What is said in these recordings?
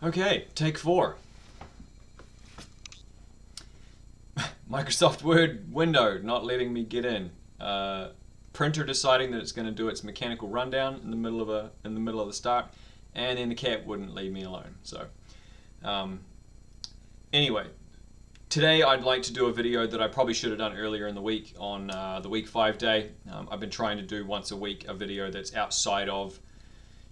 Okay, take 4. Microsoft Word window not letting me get in. Printer deciding that it's going to do its mechanical rundown in the middle of the start, and then the cat wouldn't leave me alone. So, um, anyway, today I'd like to do a video that I probably should have done earlier in the week on the week 5 day. I've been trying to do once a week a video that's outside of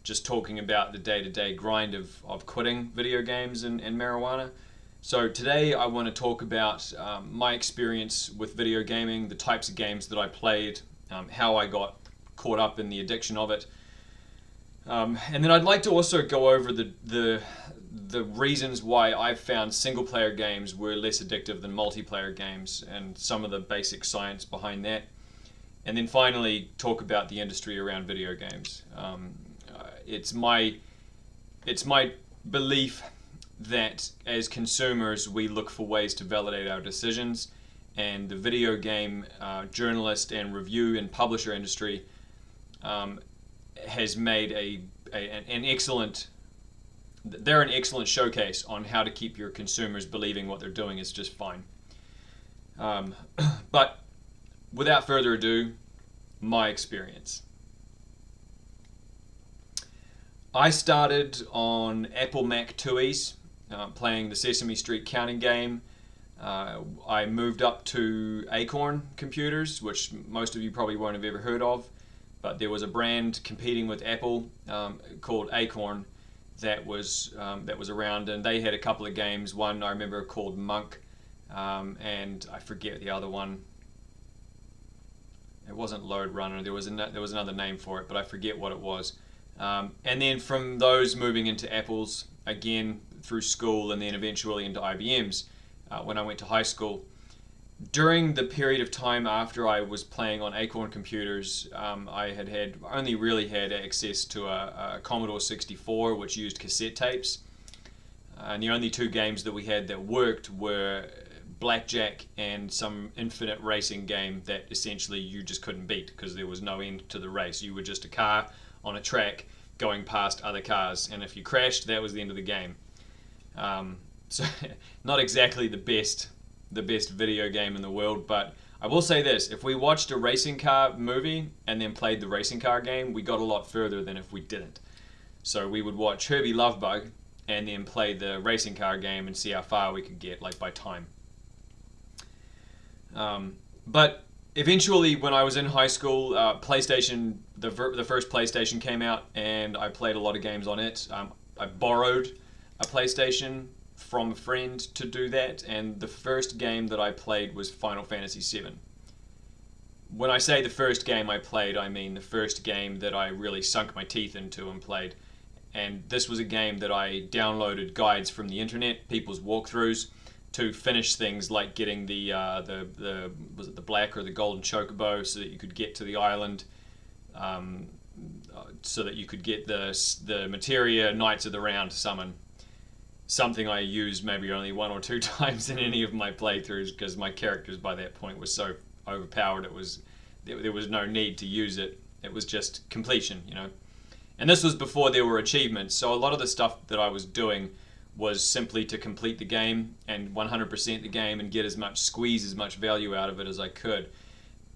just talking about the day-to-day grind of quitting video games and marijuana. So today I want to talk about my experience with video gaming, the types of games that I played, how I got caught up in the addiction of it. And then I'd like to also go over the reasons why I've found single-player games were less addictive than multiplayer games and some of the basic science behind that. And then finally talk about the industry around video games. It's my belief that as consumers we look for ways to validate our decisions, and the video game journalist and review and publisher industry has made an excellent they're an excellent showcase on how to keep your consumers believing what they're doing is just fine. But without further ado, my experience. I started on Apple Mac IIes, playing the Sesame Street counting game. I moved up to Acorn computers, which most of you probably won't have ever heard of, but there was a brand competing with Apple called Acorn that was around, and they had a couple of games. One I remember called Monk, and I forget the other one. It wasn't Load Runner. There was another name for it, but I forget what it was. And then from those moving into Apples again through school, and then eventually into IBM's when I went to high school. During the period of time after I was playing on Acorn computers, I only really had access to a Commodore 64, which used cassette tapes. And the only two games that we had that worked were Blackjack and some infinite racing game that essentially you just couldn't beat because there was no end to the race. You were just a car on a track going past other cars, and if you crashed, that was the end of the game. So not exactly the best video game in the world, but I will say this: if we watched a racing car movie and then played the racing car game, we got a lot further than if we didn't. So we would watch Herbie Lovebug and then play the racing car game and see how far we could get, like by time. But eventually, when I was in high school, PlayStation, the first PlayStation came out, and I played a lot of games on it. I borrowed a PlayStation from a friend to do that, and the first game that I played was Final Fantasy VII. When I say the first game I played, I mean the first game that I really sunk my teeth into and played. And this was a game that I downloaded guides from the internet, people's walkthroughs, to finish things like getting the was it the black or the golden chocobo, so that you could get to the island, so that you could get the materia Knights of the Round summon. Something I used maybe only one or two times in any of my playthroughs because my characters by that point were so overpowered. There was no need to use it. It was just completion, you know. And this was before there were achievements, so a lot of the stuff that I was doing was simply to complete the game and 100% the game and squeeze as much value out of it as I could.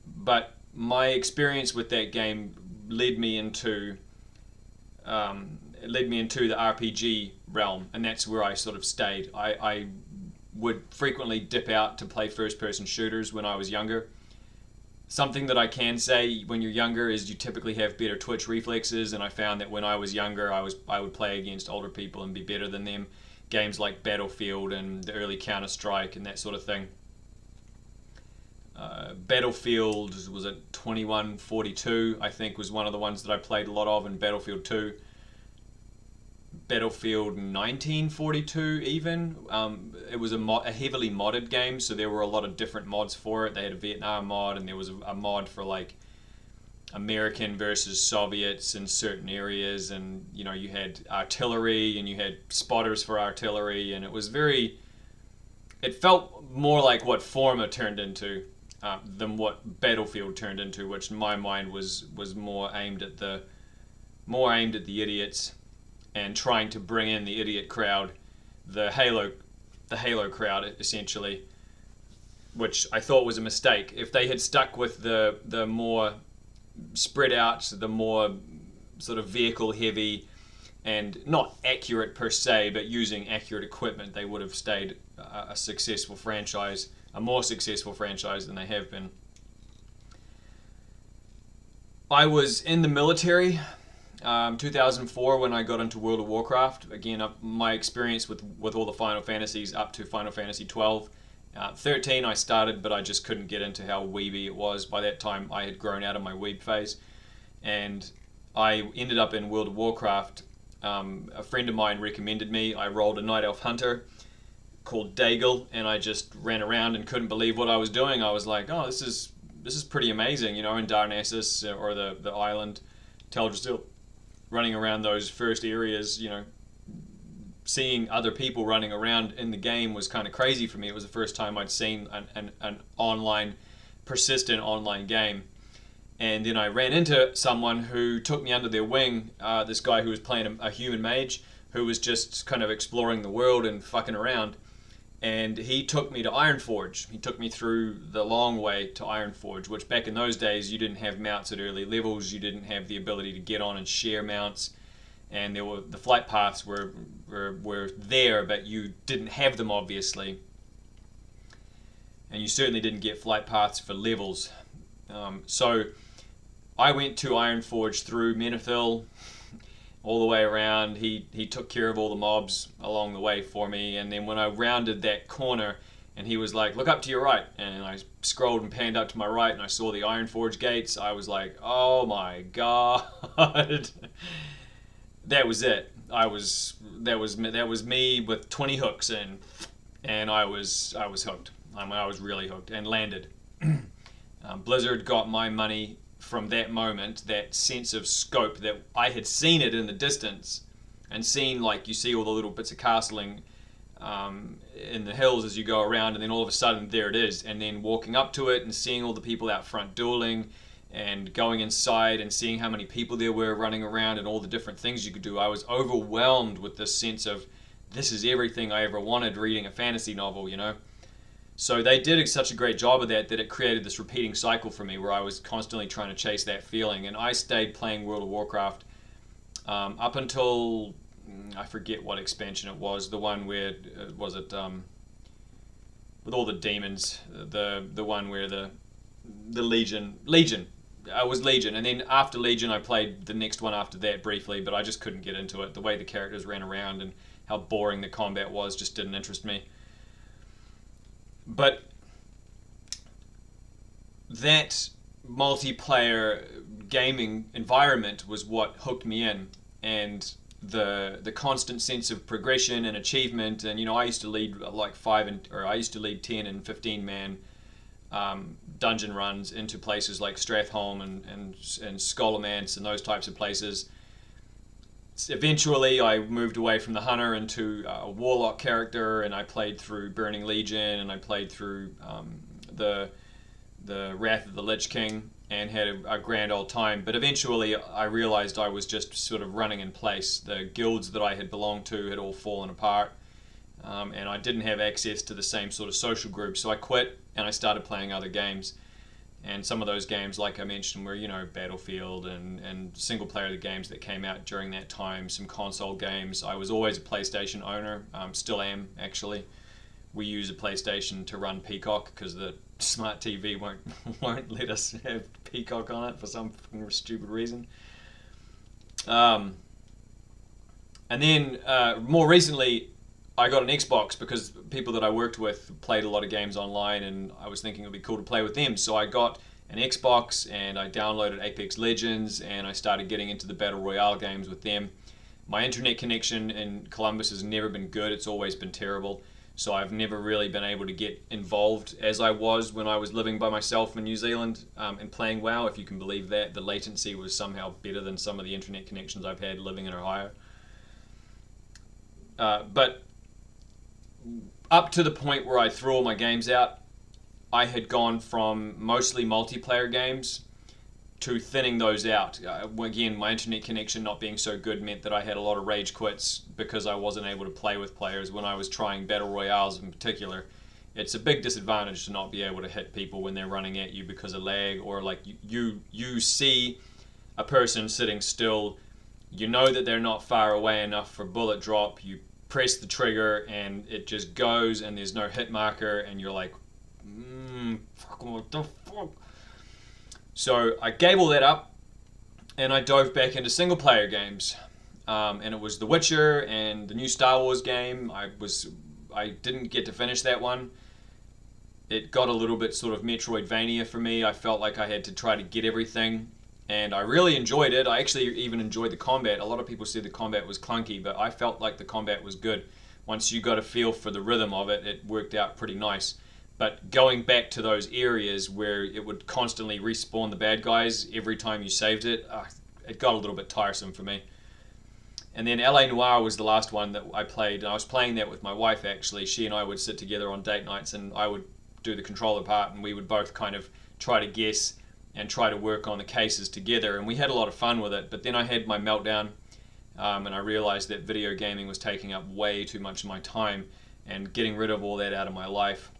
But my experience with that game led me into the RPG realm, and that's where I sort of stayed. I would frequently dip out to play first-person shooters when I was younger. Something that I can say when you're younger is you typically have better twitch reflexes, and I found that when I was younger, I would play against older people and be better than them. Games like Battlefield and the early Counter-Strike and that sort of thing. Battlefield was at 2142, I think, was one of the ones that I played a lot of, and Battlefield 2. Battlefield 1942 even. It was a heavily modded game, so there were a lot of different mods for it. They had a Vietnam mod, and there was a mod for like American versus Soviets in certain areas, and you know, you had artillery and you had spotters for artillery, and it felt more like what Forma turned into than what Battlefield turned into, which in my mind was more aimed at the idiots. and trying to bring in the idiot crowd, the Halo crowd essentially, which I thought was a mistake. If they had stuck with the more spread out, the more sort of vehicle heavy and not accurate per se, but using accurate equipment, they would have stayed a successful franchise, a more successful franchise than they have been. I was in the military 2004 when I got into World of Warcraft. Again, my experience with all the Final Fantasies up to Final Fantasy 12. 13 I started, but I just couldn't get into how weeby it was. By that time I had grown out of my weeb phase, and I ended up in World of Warcraft. A friend of mine recommended me. I rolled a Night Elf Hunter called Daigle, and I just ran around and couldn't believe what I was doing. I was like, oh, this is pretty amazing, in Darnassus or the island Teldrassil, running around those first areas, seeing other people running around in the game was kind of crazy for me. It was the first time I'd seen an online, persistent online game. And then I ran into someone who took me under their wing, this guy who was playing a human mage, who was just kind of exploring the world and fucking around. And he took me to Ironforge. He took me through the long way to Ironforge, which back in those days you didn't have mounts at early levels. You didn't have the ability to get on and share mounts. And the flight paths were there, but you didn't have them, obviously. And you certainly didn't get flight paths for levels. So I went to Ironforge through Menethil, all the way around. He took care of all the mobs along the way for me, and then when I rounded that corner and he was like, look up to your right, and I scrolled and panned up to my right and I saw the Ironforge gates, I was like, oh my god. That was it. That was me with 20 hooks in, and I was hooked. I was really hooked and landed. Blizzard got my money from that moment, that sense of scope that I had seen it in the distance, and seen, like, you see all the little bits of castling in the hills as you go around, and then all of a sudden there it is, and then walking up to it and seeing all the people out front dueling and going inside and seeing how many people there were running around and all the different things you could do. I was overwhelmed with this sense of, this is everything I ever wanted reading a fantasy novel, So they did such a great job of that it created this repeating cycle for me where I was constantly trying to chase that feeling. And I stayed playing World of Warcraft up until, I forget what expansion it was, the one where, was it, with all the demons, the one where the Legion, I was Legion, and then after Legion I played the next one after that briefly, but I just couldn't get into it. The way the characters ran around and how boring the combat was just didn't interest me. But that multiplayer gaming environment was what hooked me in, and the constant sense of progression and achievement. And I used to lead like 10 and 15 man dungeon runs into places like Strathholm and Scholomance and those types of places. Eventually I moved away from the hunter into a warlock character, and I played through Burning Legion, and I played through the Wrath of the Lich King, and had a grand old time. But eventually I realized I was just sort of running in place. The guilds that I had belonged to had all fallen apart, and I didn't have access to the same sort of social group, so I quit and I started playing other games. And some of those games, like I mentioned, were Battlefield and single player games that came out during that time, some console games. I was always a PlayStation owner, still am actually. We use a PlayStation to run Peacock because the smart TV won't let us have Peacock on it for some stupid reason. And then more recently I got an Xbox because people that I worked with played a lot of games online, and I was thinking it would be cool to play with them. So I got an Xbox and I downloaded Apex Legends, and I started getting into the Battle Royale games with them. My internet connection in Columbus has never been good. It's always been terrible. So I've never really been able to get involved as I was when I was living by myself in New Zealand and playing WoW, if you can believe that. The latency was somehow better than some of the internet connections I've had living in Ohio. But up to the point where I threw all my games out, I had gone from mostly multiplayer games to thinning those out. Again, my internet connection not being so good meant that I had a lot of rage quits because I wasn't able to play with players when I was trying battle royales in particular. It's a big disadvantage to not be able to hit people when they're running at you because of lag, or like you see a person sitting still, you know that they're not far away enough for bullet drop, you press the trigger and it just goes and there's no hit marker and you're like, fuck, what the fuck? So I gave all that up and I dove back into single player games. And it was The Witcher and the new Star Wars game. I didn't get to finish that one. It got a little bit sort of Metroidvania for me. I felt like I had to try to get everything, and I really enjoyed it. I actually even enjoyed the combat. A lot of people said the combat was clunky, but I felt like the combat was good. Once you got a feel for the rhythm of it, it worked out pretty nice. But going back to those areas where it would constantly respawn the bad guys every time you saved it, it got a little bit tiresome for me. And then LA Noire was the last one that I played, and I was playing that with my wife actually. She and I would sit together on date nights and I would do the controller part and we would both kind of try to guess and try to work on the cases together, and we had a lot of fun with it. But then I had my meltdown and I realized that video gaming was taking up way too much of my time and getting rid of all that out of my life.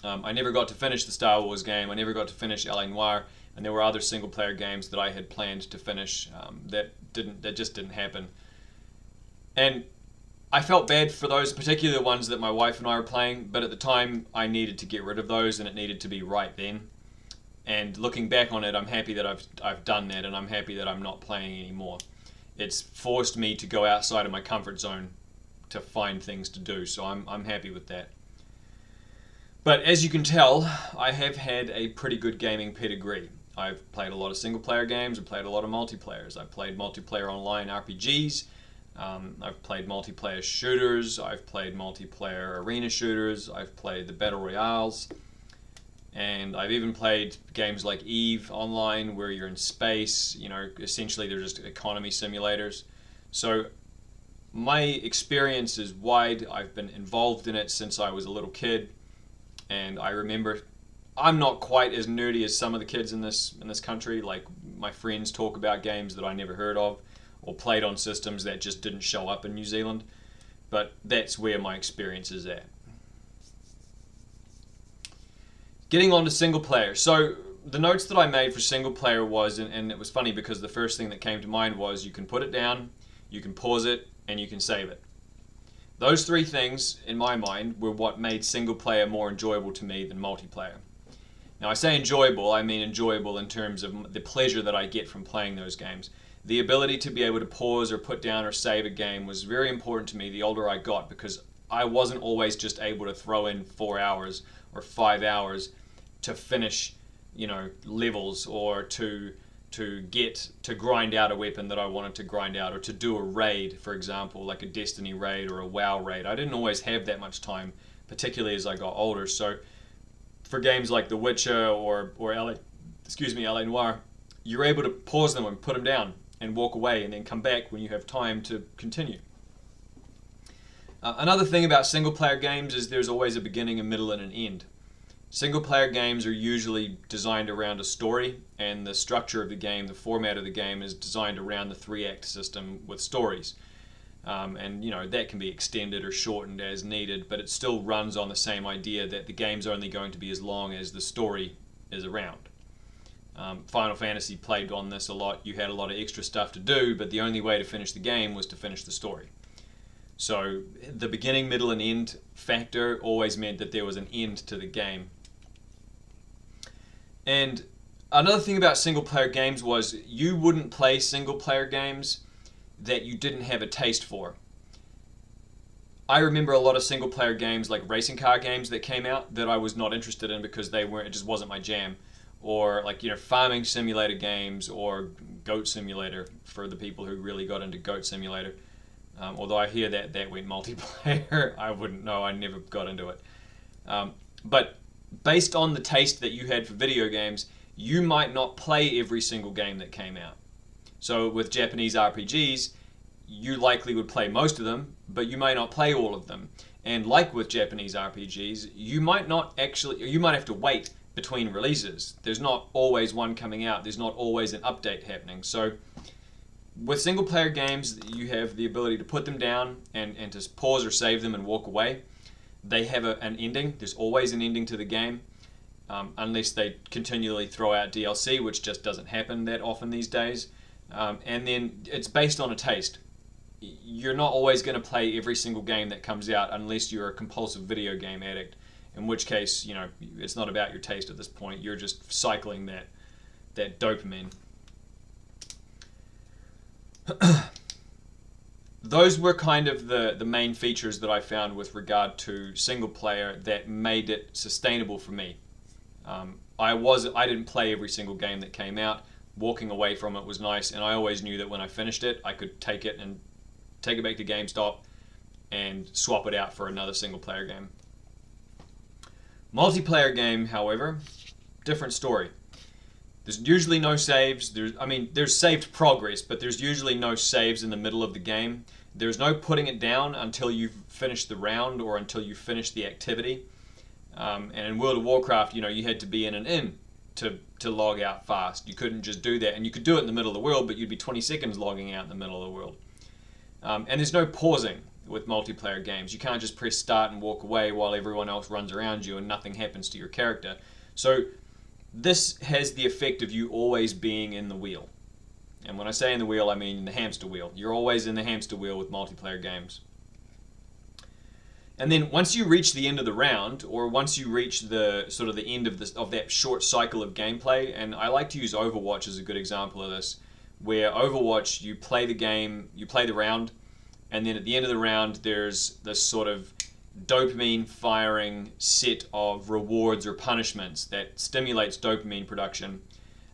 I never got to finish the Star Wars game, I never got to finish LA Noire, and there were other single player games that I had planned to finish that just didn't happen. And I felt bad for those particular ones that my wife and I were playing, but at the time I needed to get rid of those and it needed to be right then. And looking back on it, I'm happy that I've done that, and I'm happy that I'm not playing anymore. It's forced me to go outside of my comfort zone to find things to do, so I'm happy with that. But as you can tell, I have had a pretty good gaming pedigree. I've played a lot of single player games, I've played a lot of multiplayers. I've played multiplayer online RPGs, I've played multiplayer shooters, I've played multiplayer arena shooters, I've played the battle royales, and I've even played games like Eve online where you're in space. You know, essentially they're just economy simulators. So my experience is wide. I've been involved in it since I was a little kid, and I remember I'm not quite as nerdy as some of the kids in this country. Like, my friends talk about games that I never heard of or played on systems that just didn't show up in New Zealand, but that's where my experience is at. Getting on to single player. So the notes that I made for single player was, and it was funny because the first thing that came to mind was you can put it down, you can pause it, and you can save it. Those three things, in my mind, were what made single player more enjoyable to me than multiplayer. Now, I say enjoyable, I mean enjoyable in terms of the pleasure that I get from playing those games. The ability to be able to pause or put down or save a game was very important to me the older I got, because I wasn't always just able to throw in 4 hours or 5 hours to finish, levels, or to grind out a weapon that I wanted to grind out, or to do a raid, for example, like a Destiny raid or a WoW raid. I didn't always have that much time, particularly as I got older. So for games like The Witcher or LA Noire, you're able to pause them and put them down and walk away and then come back when you have time to continue. Another thing about single player games is there's always a beginning, a middle, and an end. Single player games are usually designed around a story, and the structure of the game, the format of the game, is designed around the 3-act system with stories. And that can be extended or shortened as needed, but it still runs on the same idea that the game's only going to be as long as the story is around. Final Fantasy played on this a lot. You had a lot of extra stuff to do, but the only way to finish the game was to finish the story. So the beginning, middle, and end factor always meant that there was an end to the game. And another thing about single player games was you wouldn't play single player games that you didn't have a taste for. I remember a lot of single player games, like racing car games, that came out that I was not interested in because it just wasn't my jam. Or farming simulator games, or Goat Simulator for the people who really got into Goat Simulator. Although I hear that went multiplayer. I wouldn't know, I never got into it. But based on the taste that you had for video games, you might not play every single game that came out. So with Japanese RPGs, you likely would play most of them, but you may not play all of them. And like with Japanese RPGs, you might have to wait between releases. There's not always one coming out. There's not always an update happening. So with single player games, you have the ability to put them down and to pause or save them and walk away. They have an ending. There's always an ending to the game, unless they continually throw out DLC, which just doesn't happen that often these days. And then it's based on a taste. You're not always going to play every single game that comes out unless you're a compulsive video game addict, in which case, it's not about your taste at this point. You're just cycling that dopamine. Those were kind of the main features that I found with regard to single player that made it sustainable for me. I didn't play every single game that came out. Walking away from it was nice, and I always knew that when I finished it, I could take it back to GameStop and swap it out for another single player game. Multiplayer game, however, different story. There's usually no saves. There's saved progress, but there's usually no saves in the middle of the game. There's no putting it down until you've finished the round or until you finish the activity. And in World of Warcraft, you had to be in an inn to log out fast. You couldn't just do that. And you could do it in the middle of the world, but you'd be 20 seconds logging out in the middle of the world. And there's no pausing with multiplayer games. You can't just press start and walk away while everyone else runs around you and nothing happens to your character. So this has the effect of you always being in the wheel. And when I say in the wheel, I mean the hamster wheel. You're always in the hamster wheel with multiplayer games. And then once you reach the end of the round, or once you reach the sort of the end of that short cycle of gameplay, and I like to use Overwatch as a good example of this, where Overwatch, you play the game, you play the round, and then at the end of the round, there's this sort of dopamine firing set of rewards or punishments that stimulates dopamine production.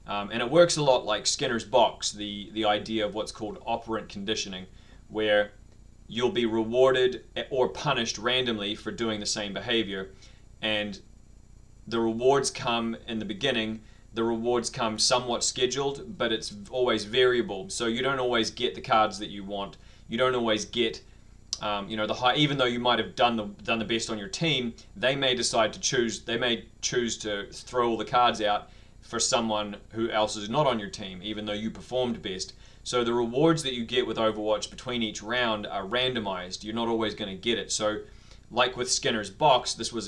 And it works a lot like Skinner's box, the idea of what's called operant conditioning, where you'll be rewarded or punished randomly for doing the same behavior. And the rewards come in the beginning. The rewards come somewhat scheduled, but it's always variable. So you don't always get the cards that you want. You don't always get the high, even though you might have done the best on your team. They may choose to throw all the cards out for someone who else is not on your team, even though you performed best. So the rewards that you get with Overwatch between each round are randomized. You're not always going to get it. So, like with Skinner's box, this was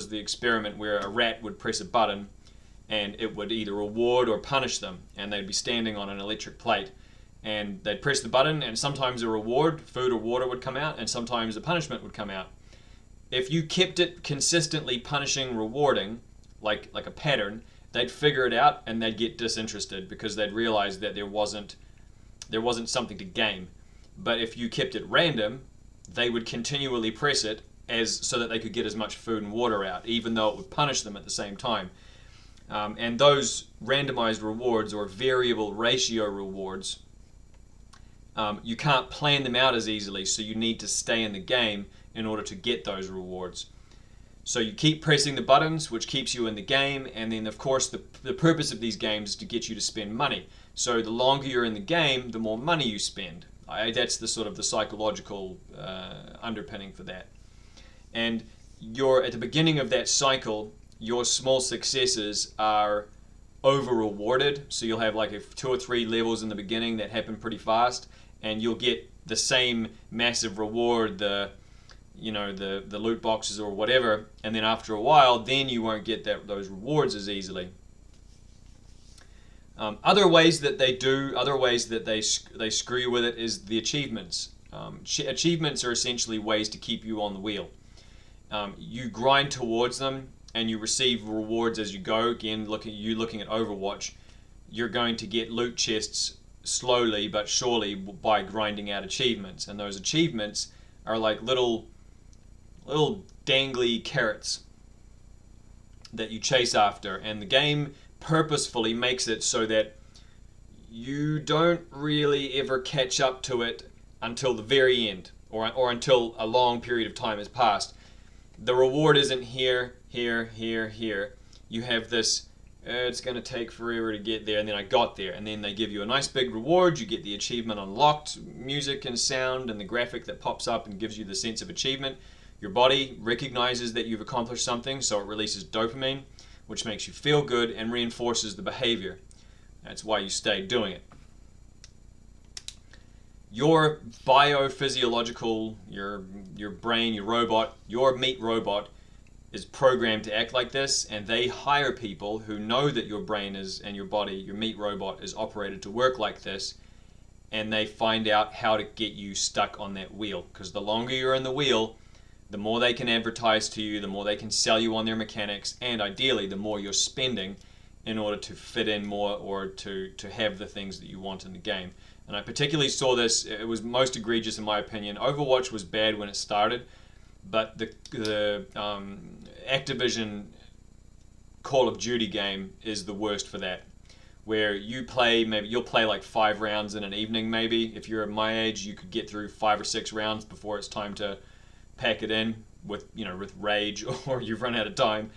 the experiment where a rat would press a button, and it would either reward or punish them, and they'd be standing on an electric plate. And they'd press the button, and sometimes a reward, food or water, would come out, and sometimes a punishment would come out. If you kept it consistently punishing, rewarding, like a pattern, they'd figure it out, and they'd get disinterested because they'd realize that there wasn't something to gain. But if you kept it random, they would continually press it so that they could get as much food and water out, even though it would punish them at the same time. And those randomized rewards, or variable ratio rewards, you can't plan them out as easily, so you need to stay in the game in order to get those rewards. So you keep pressing the buttons, which keeps you in the game, and then of course the purpose of these games is to get you to spend money. So the longer you're in the game, the more money you spend. That's the sort of the psychological underpinning for that. And you're at the beginning of that cycle, your small successes are over rewarded. So you'll have like 2 or 3 levels in the beginning that happen pretty fast, and you'll get the same massive reward, the loot boxes or whatever, and then after a while, then you won't get those rewards as easily. Other ways that they screw you with it is the achievements. Achievements are essentially ways to keep you on the wheel. You grind towards them, and you receive rewards as you go. Again, looking at Overwatch, you're going to get loot chests slowly but surely by grinding out achievements, and those achievements are like little dangly carrots that you chase after, and the game purposefully makes it so that you don't really ever catch up to it until the very end, or until a long period of time has passed. The reward isn't here. You have this, it's going to take forever to get there, and then I got there, and then they give you a nice big reward. You get the achievement unlocked, music and sound and the graphic that pops up and gives you the sense of achievement. Your body recognizes that you've accomplished something, so it releases dopamine. which makes you feel good and reinforces the behavior. That's why you stay doing it. Your biophysiological, your brain, your robot, your meat robot is programmed to act like this, and they hire people who know that your brain is, and your body, your meat robot, is operated to work like this, and they find out how to get you stuck on that wheel. Because the longer you're in the wheel, the more they can advertise to you, the more they can sell you on their mechanics, and ideally the more you're spending in order to fit in more or to have the things that you want in the game. And I particularly saw this, it was most egregious in my opinion. Overwatch was bad when it started, but the Activision Call of Duty game is the worst for that. Where you play, maybe you'll play like 5 rounds in an evening maybe. If you're my age, you could get through 5 or 6 rounds before it's time to pack it in with rage, or you've run out of time.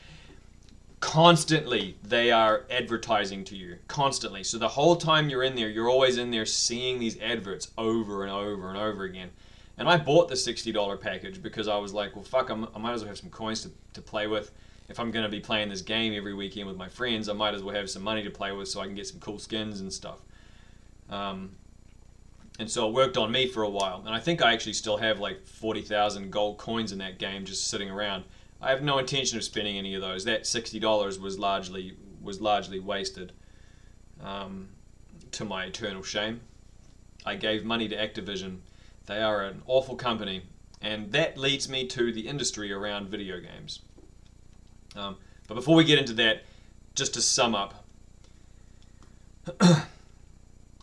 Constantly they are advertising to you, constantly. So the whole time you're in there, you're always in there seeing these adverts over and over and over again. And I bought the $60 package because I was like, well fuck, I might as well have some coins to play with. If I'm going to be playing this game every weekend with my friends, I might as well have some money to play with so I can get some cool skins and stuff. And so it worked on me for a while. And I think I actually still have like 40,000 gold coins in that game just sitting around. I have no intention of spending any of those. That $60 was largely wasted, to my eternal shame. I gave money to Activision. They are an awful company, and that leads me to the industry around video games. But before we get into that, just to sum up,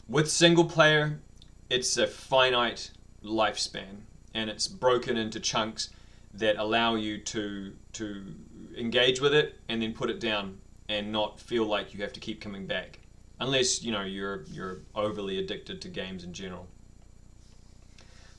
with single player, it's a finite lifespan, and it's broken into chunks that allow you to engage with it and then put it down and not feel like you have to keep coming back, unless you're overly addicted to games in general.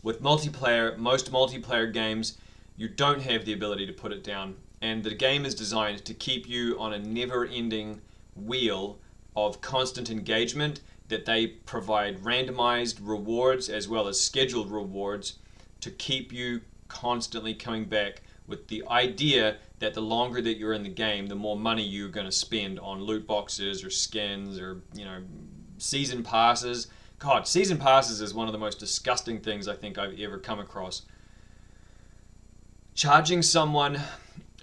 With multiplayer, most multiplayer games, you don't have the ability to put it down, and the game is designed to keep you on a never-ending wheel of constant engagement, that they provide randomized rewards as well as scheduled rewards to keep you constantly coming back, with the idea that the longer that you're in the game, the more money you're going to spend on loot boxes or skins or season passes. God, season passes is one of the most disgusting things I think I've ever come across. Charging someone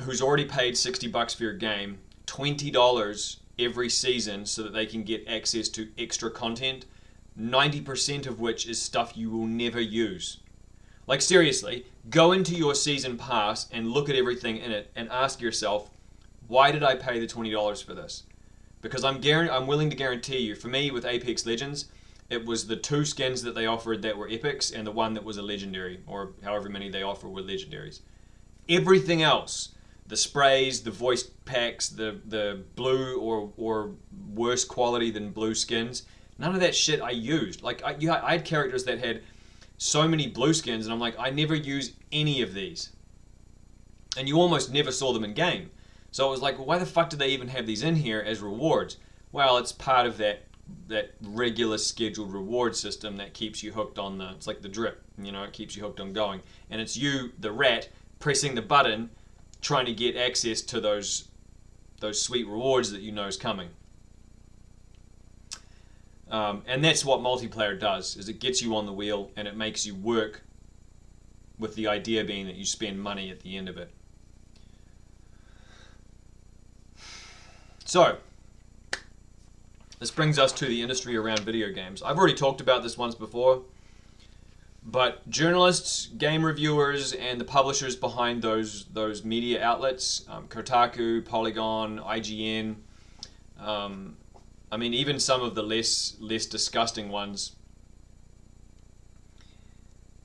who's already paid $60 for your game $20 every season so that they can get access to extra content, 90% of which is stuff you will never use. Like seriously, go into your season pass and look at everything in it and ask yourself, why did I pay the $20 for this? Because I'm willing to guarantee you, for me with Apex Legends, it was the 2 skins that they offered that were epics and the one that was a legendary, or however many they offer were legendaries. Everything else, the sprays, the voice packs, the blue or worse quality than blue skins, none of that shit I used. Like I had characters that had so many blue skins, and I'm like, I never use any of these. And you almost never saw them in game. So it was like, well, why the fuck do they even have these in here as rewards? Well, it's part of that regular scheduled reward system that keeps you hooked on it's like the drip, it keeps you hooked on going. And it's you, the rat, pressing the button, trying to get access to those sweet rewards that you know is coming. And that's what multiplayer does, is it gets you on the wheel and it makes you work, with the idea being that you spend money at the end of it. So, this brings us to the industry around video games. I've already talked about this once before, but journalists, game reviewers, and the publishers behind those media outlets, Kotaku, Polygon, IGN, even some of the less disgusting ones,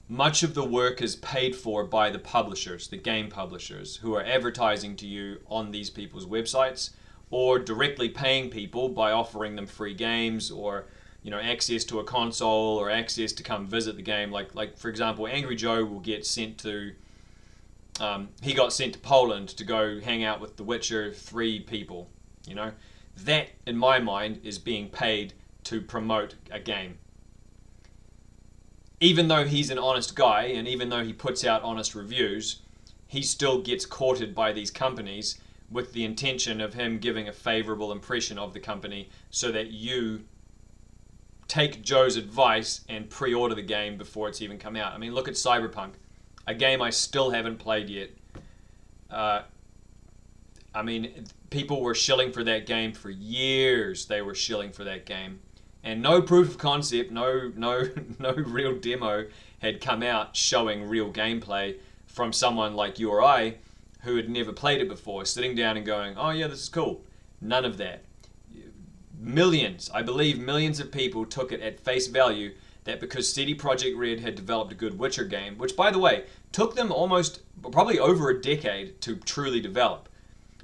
much of the work is paid for by the publishers, the game publishers, who are advertising to you on these people's websites, or directly paying people by offering them free games, or access to a console, or access to come visit the game. Like for example, Angry Joe will get sent to he got sent to Poland to go hang out with The Witcher 3 people. That, in my mind, is being paid to promote a game. Even though he's an honest guy, and even though he puts out honest reviews, he still gets courted by these companies with the intention of him giving a favorable impression of the company so that you take Joe's advice and pre-order the game before it's even come out. I mean, look at Cyberpunk, a game I still haven't played yet. I mean, people were shilling for that game for years. They were shilling for that game, and no proof of concept, no real demo had come out showing real gameplay from someone like you or I who had never played it before, sitting down and going, oh yeah, this is cool. None of that. Millions, I believe millions of people took it at face value that because CD Projekt Red had developed a good Witcher game, which by the way, took them probably over a decade to truly develop,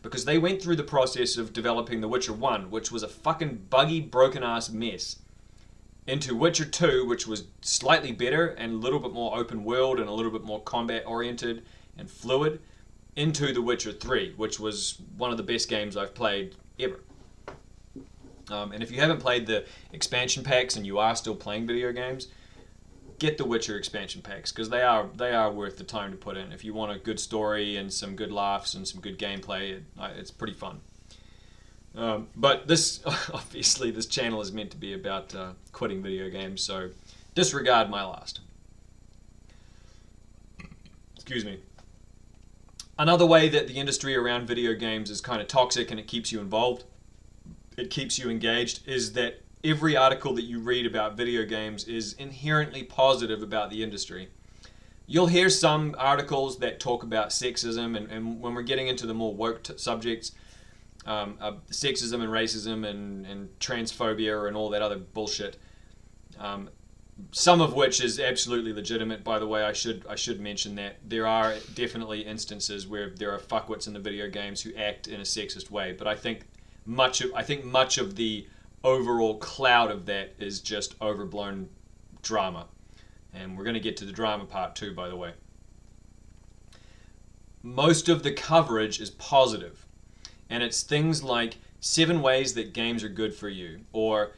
because they went through the process of developing The Witcher 1, which was a fucking buggy, broken-ass mess, into Witcher 2, which was slightly better and a little bit more open world and a little bit more combat-oriented and fluid, into The Witcher 3, which was one of the best games I've played ever. And if you haven't played the expansion packs and you are still playing video games, get the Witcher expansion packs, because they are worth the time to put in. If you want a good story and some good laughs and some good gameplay, it's pretty fun. But this, obviously, this channel is meant to be about quitting video games, so disregard my last. Excuse me. Another way that the industry around video games is kind of toxic and it keeps you involved, it keeps you engaged, is that every article that you read about video games is inherently positive about the industry. You'll hear some articles that talk about sexism, and when we're getting into the more woke subjects, sexism and racism and transphobia and all that other bullshit, some of which is absolutely legitimate, by the way. I should mention that there are definitely instances where there are fuckwits in the video games who act in a sexist way, but I think much of the overall cloud of that is just overblown drama, and we're going to get to the drama part too, by the way. Most of the coverage is positive, and it's things like 7 ways that games are good for you, or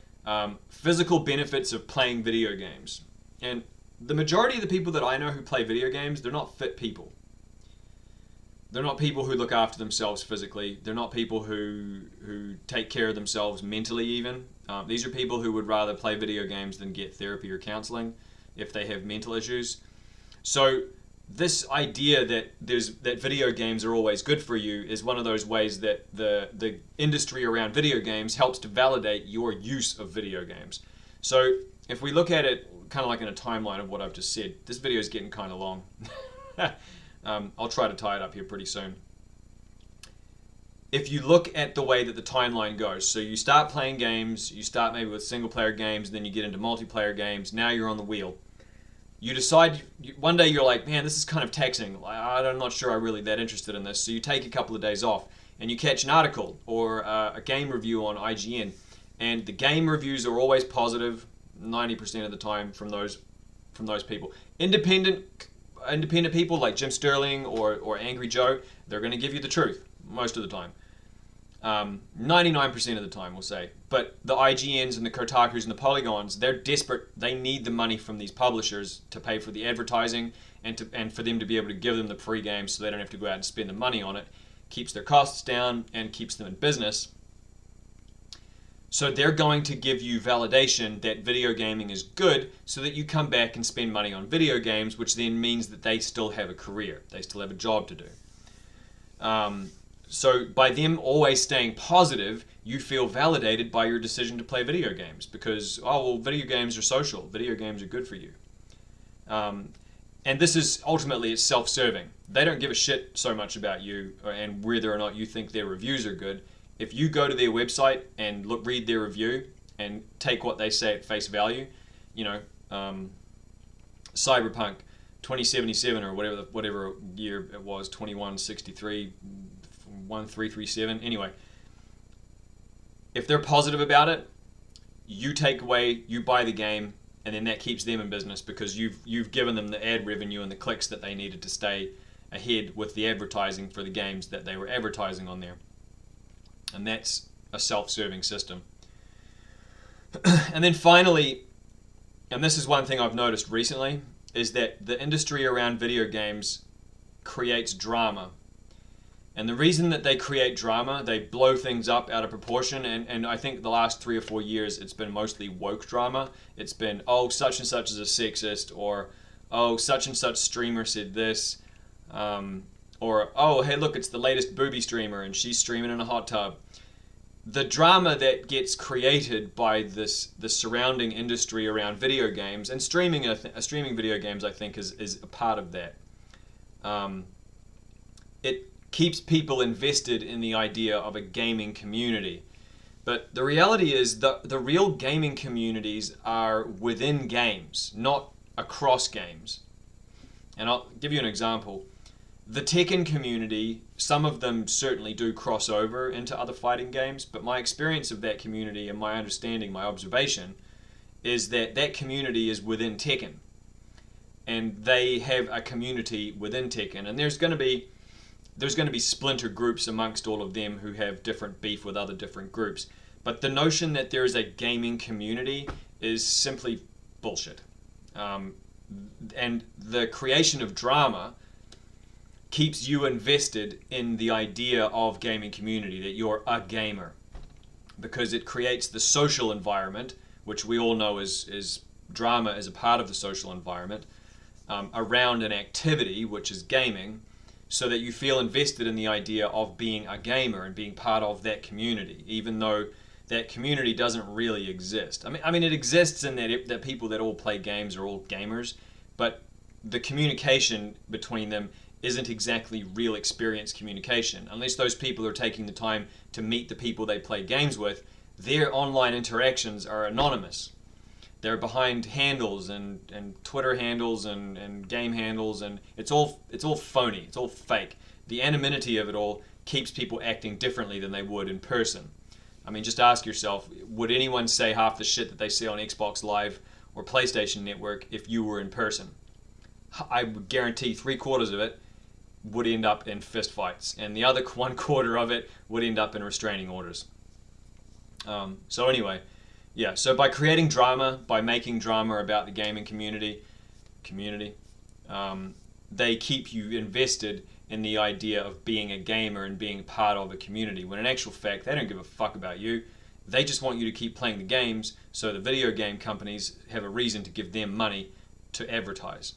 physical benefits of playing video games. And the majority of the people that I know who play video games, they're not fit people. They're not people who look after themselves physically. They're not people who take care of themselves mentally even. These are people who would rather play video games than get therapy or counseling if they have mental issues. So this idea that video games are always good for you is one of those ways that the industry around video games helps to validate your use of video games. So if we look at it kind of like in a timeline of what I've just said, this video is getting kind of long. I'll try to tie it up here pretty soon. If you look at the way that the timeline goes, so you start playing games, you start maybe with single player games, then you get into multiplayer games, now you're on the wheel. You decide, one day you're like, man, this is kind of taxing, I'm not sure I'm really that interested in this, so you take a couple of days off, and you catch an article or a game review on IGN, and the game reviews are always positive 90% of the time from those people. Independent people like Jim Sterling or Angry Joe, they're going to give you the truth most of the time. 99% of the time, we'll say. But the IGNs and the Kotakus and the Polygons, they're desperate. They need the money from these publishers to pay for the advertising and for them to be able to give them the free games so they don't have to go out and spend the money on it. Keeps their costs down and keeps them in business. So they're going to give you validation that video gaming is good so that you come back and spend money on video games, which then means that they still have a career. They still have a job to do. So by them always staying positive, you feel validated by your decision to play video games because, oh, well, video games are social. Video games are good for you. And this is ultimately, it's self-serving. They don't give a shit so much about you and whether or not you think their reviews are good. If you go to their website and read their review and take what they say at face value, Cyberpunk 2077 or whatever year it was, 2163, 1337. Anyway, if they're positive about it, you buy the game, and then that keeps them in business because you've given them the ad revenue and the clicks that they needed to stay ahead with the advertising for the games that they were advertising on there. And that's a self-serving system. And then finally, and this is one thing I've noticed recently, is that the industry around video games creates drama. And the reason that they create drama, they blow things up out of proportion, and I think the last 3 or 4 years it's been mostly woke drama. It's been, oh, such and such is a sexist, or oh, such and such streamer said this, or oh, hey, look, it's the latest booby streamer and she's streaming in a hot tub. The drama that gets created by the surrounding industry around video games and streaming video games, I think, is a part of that. It keeps people invested in the idea of a gaming community. But the reality is the real gaming communities are within games, not across games. And I'll give you an example. The Tekken community, some of them certainly do cross over into other fighting games, but my experience of that community and my understanding, my observation, is that that community is within Tekken. And they have a community within Tekken. And there's going to be splinter groups amongst all of them who have different beef with other different groups. But the notion that there is a gaming community is simply bullshit. And the creation of drama keeps you invested in the idea of gaming community, that you're a gamer, because it creates the social environment, which we all know is drama is a part of the social environment, around an activity, which is gaming, so that you feel invested in the idea of being a gamer and being part of that community, even though that community doesn't really exist. I mean, it exists in that people that all play games are all gamers, but the communication between them isn't exactly real experience communication. Unless those people are taking the time to meet the people they play games with, their online interactions are anonymous. They're behind handles and Twitter handles and game handles, and it's all phony, it's all fake. The anonymity of it all keeps people acting differently than they would in person. I mean, just ask yourself, would anyone say half the shit that they say on Xbox Live or PlayStation Network if you were in person? I would guarantee 3/4 of it would end up in fist fights, and the other 1/4 of it would end up in restraining orders. So anyway, yeah, so by creating drama, by making drama about the gaming community, they keep you invested in the idea of being a gamer and being part of a community, when in actual fact, they don't give a fuck about you. They just want you to keep playing the games, so the video game companies have a reason to give them money to advertise.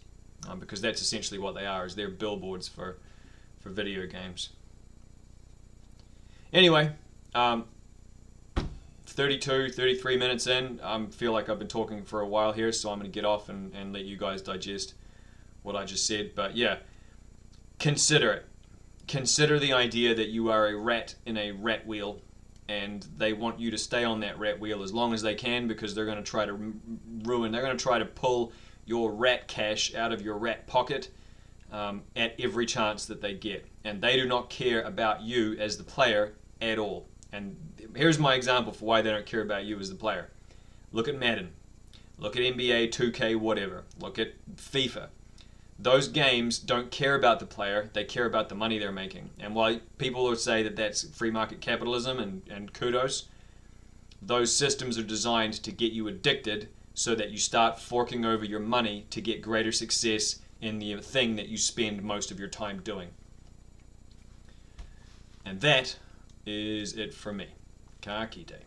Because that's essentially what they are, is they're billboards for video games. Anyway, 33 minutes in, I feel like I've been talking for a while here, so I'm going to get off and let you guys digest what I just said. But yeah, consider it. Consider the idea that you are a rat in a rat wheel, and they want you to stay on that rat wheel as long as they can, because they're going to try to they're going to try to pull your rat cash out of your rat pocket at every chance that they get. And they do not care about you as the player at all. And here's my example for why they don't care about you as the player. Look at Madden. Look at NBA 2K, whatever. Look at FIFA. Those games don't care about the player, they care about the money they're making. And while people will say that that's free market capitalism, and kudos, those systems are designed to get you addicted, so that you start forking over your money to get greater success in the thing that you spend most of your time doing. And that is it for me. Ka kite.